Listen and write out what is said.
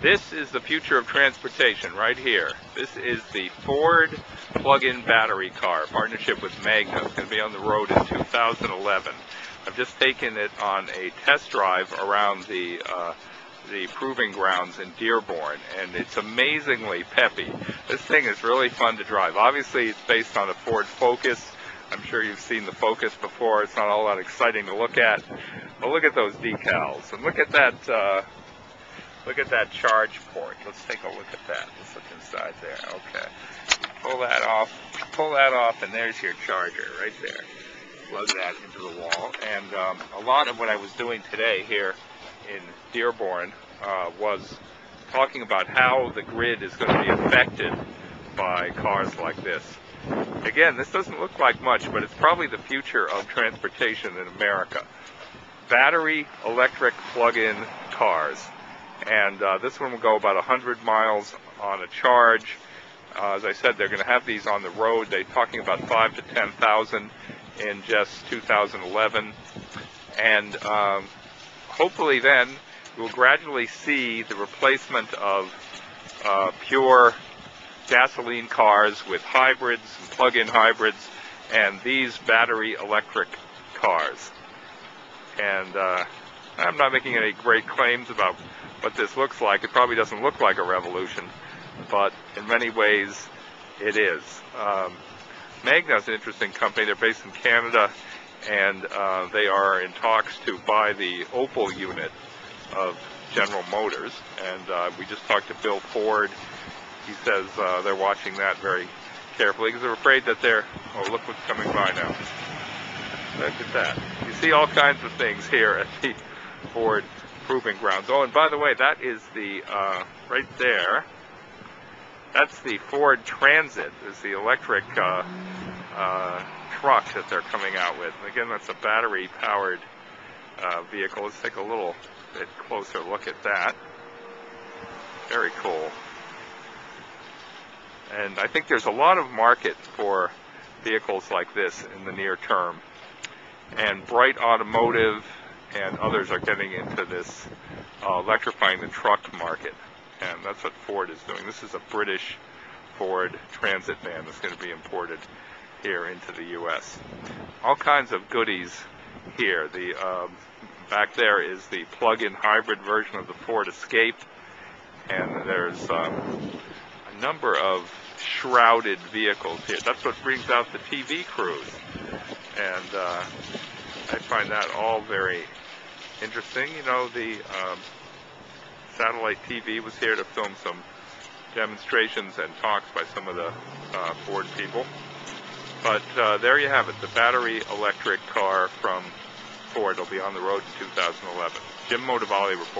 This is the future of transportation right here. This is the Ford plug-in battery car, partnership with Magna. It's going to be on the road in 2011. I've just taken it on a test drive around the proving grounds in Dearborn, and it's amazingly peppy. This thing is really fun to drive. Obviously, it's based on a Ford Focus. I'm sure you've seen the Focus before. It's not all that exciting to look at. But look at those decals, and look at that. Look at that charge port. Let's take a look at that. Let's look inside there. Okay. Pull that off, and there's your charger right there. Plug that into the wall. And a lot of what I was doing today here in Dearborn was talking about how the grid is going to be affected by cars like this. Again, this doesn't look like much, but it's probably the future of transportation in America. Battery electric plug-in cars. And this one will go about 100 miles on a charge. As I said, they're going to have these on the road. They're talking about 5,000 to 10,000 in just 2011. And hopefully then we'll gradually see the replacement of pure gasoline cars with hybrids and plug-in hybrids and these battery electric cars. And I'm not making any great claims about what this looks like. It probably doesn't look like a revolution, but in many ways it is. Magna is an interesting company. They're based in Canada, and they are in talks to buy the Opel unit of General Motors. And we just talked to Bill Ford. He says they're watching that very carefully because they're afraid that oh, look what's coming by now. Look at that. You see all kinds of things here at the Ford proving grounds. Oh, and by the way, that is the, right there, that's the Ford Transit, is the electric truck that they're coming out with. And again, that's a battery-powered vehicle. Let's take a little bit closer look at that. Very cool. And I think there's a lot of market for vehicles like this in the near term. And Bright Automotive and others are getting into this electrifying the truck market, and that's what Ford is doing. This is a British Ford Transit van that's going to be imported here into the U.S. All kinds of goodies here. The back there is the plug-in hybrid version of the Ford Escape, and there's a number of shrouded vehicles here. That's what brings out the TV crews, and I find that all very interesting. You know, the satellite TV was here to film some demonstrations and talks by some of the Ford people. But there you have it, the battery electric car from Ford will be on the road in 2011. Jim Motivale reporting.